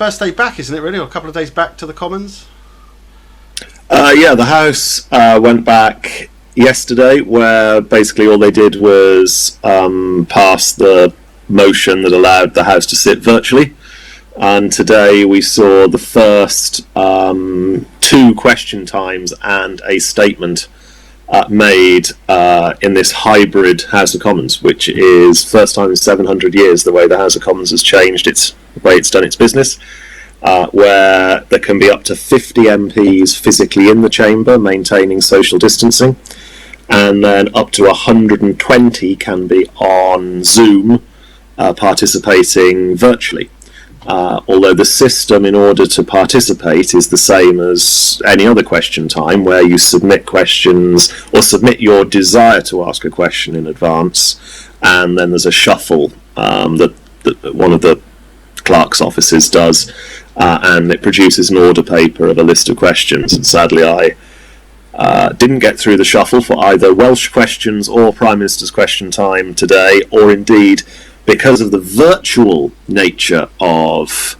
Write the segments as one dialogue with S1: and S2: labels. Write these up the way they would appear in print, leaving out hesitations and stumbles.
S1: first day back, isn't it? Really, or a couple of days back to the Commons.
S2: Yeah, the House went back yesterday, where basically all they did was pass the motion that allowed the House to sit virtually. And today we saw the first 2 question times and a statement made in this hybrid House of Commons, which is first time in 700 years the way the House of Commons has changed the way it's done its business, where there can be up to 50 MPs physically in the chamber maintaining social distancing, and then up to 120 can be on Zoom participating virtually. Although the system in order to participate is the same as any other question time, where you submit questions or submit your desire to ask a question in advance, and then there's a shuffle that one of the clerk's offices does, and it produces an order paper of a list of questions. And sadly I didn't get through the shuffle for either Welsh questions or Prime Minister's question time today, or indeed because of the virtual nature of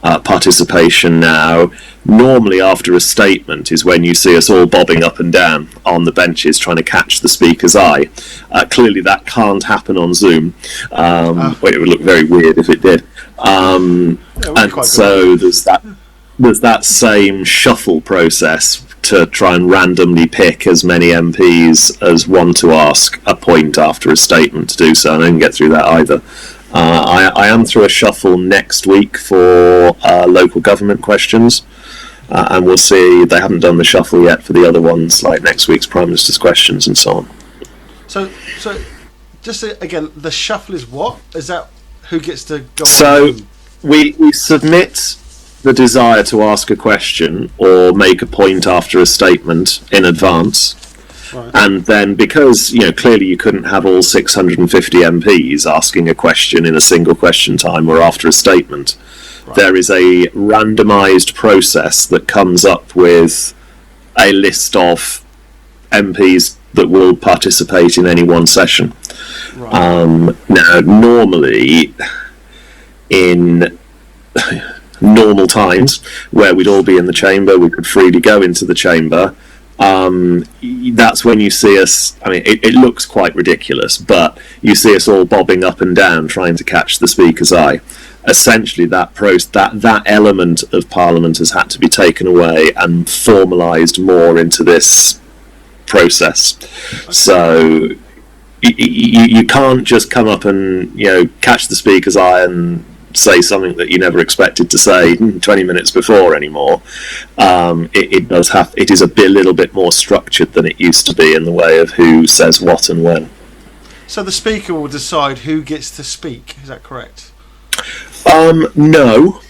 S2: participation now. Normally after a statement is when you see us all bobbing up and down on the benches trying to catch the speaker's eye. Clearly that can't happen on Zoom. It would look very weird if it did. And so there's that same shuffle process to try and randomly pick as many MPs as want to ask a point after a statement to do so, and I didn't get through that either. I am through a shuffle next week for local government questions, and we'll see. They haven't done the shuffle yet for the other ones, like next week's Prime Minister's questions and so on.
S1: So just again, the shuffle is what? Is that who gets to go?
S2: So we submit the desire to ask a question or make a point after a statement in advance. Right. And then, because clearly you couldn't have all 650 MPs asking a question in a single question time or after a statement, right, there is a randomised process that comes up with a list of MPs that will participate in any one session. Right. Now, normally in normal times where we'd all be in the chamber, we could freely go into the chamber, that's when you see us. I mean, it looks quite ridiculous, but you see us all bobbing up and down trying to catch the speaker's eye. Essentially that element of Parliament has had to be taken away and formalised more into this process. So you can't just come up and catch the speaker's eye and say something that you never expected to say 20 minutes before anymore. It is a little bit more structured than it used to be in the way of who says what and when.
S1: So the speaker will decide who gets to speak, is that correct?
S2: No.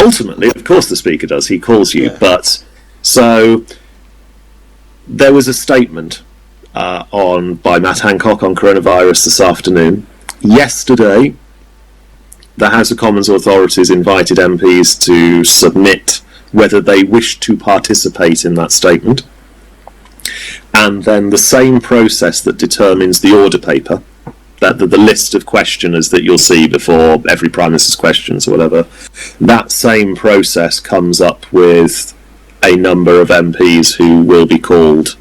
S2: Ultimately, of course the speaker does, he calls you, yeah. But so there was a statement by Matt Hancock on coronavirus this afternoon. Yesterday the House of Commons authorities invited MPs to submit whether they wish to participate in that statement, and then the same process that determines the order paper, that the list of questioners that you'll see before every Prime Minister's questions or whatever, that same process comes up with a number of MPs who will be called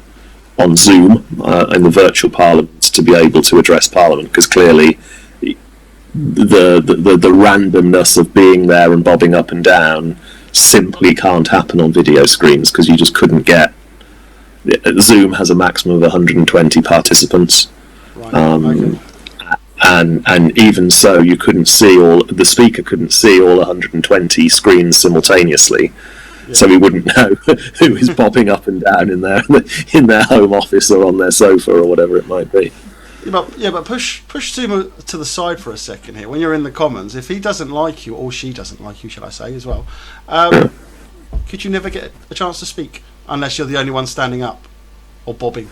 S2: on Zoom in the virtual Parliament to be able to address Parliament, because clearly the randomness of being there and bobbing up and down simply can't happen on video screens, because you just couldn't get. Zoom has a maximum of 120 participants, right. Okay. And even so, you couldn't see the speaker couldn't see all 120 screens simultaneously. Yeah. So we wouldn't know who is bobbing up and down in their home office or on their sofa or whatever it might be.
S1: But push Zoom to the side for a second here. When you're in the Commons, if he doesn't like you, or she doesn't like you, shall I say, as well, could you never get a chance to speak unless you're the only one standing up or bobbing?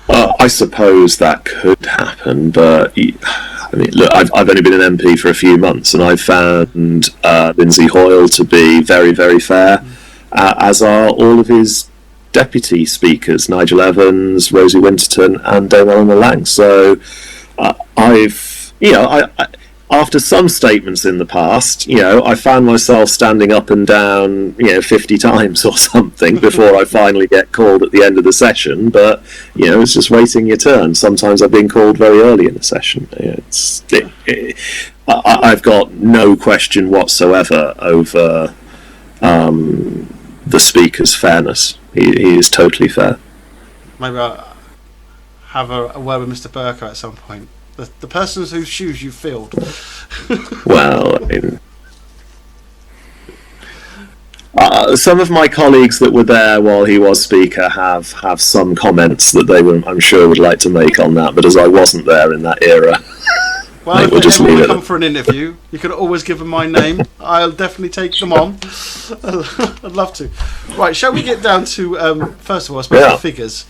S2: I suppose that could happen, but I mean, look, I've only been an MP for a few months, and I've found Lindsay Hoyle to be very, very fair, as are all of his deputy speakers, Nigel Evans, Rosie Winterton, and Dame Eleanor Lang. So after some statements in the past, I found myself standing up and down, 50 times or something before I finally get called at the end of the session. But, it's just waiting your turn. Sometimes I've been called very early in the session. I've got no question whatsoever over the speaker's fairness. He is totally fair.
S1: Maybe I'll have a word with Mr. Burko at some point. The person whose shoes you filled.
S2: Well, I mean, some of my colleagues that were there while he was speaker have some comments that they I'm sure would like to make on that, but as I wasn't there in that era,
S1: well, if we'll just leave it. Come for an interview, you can always give them my name. I'll definitely take them on. I'd love to. Right, shall we get down to first of all, I suppose the figures.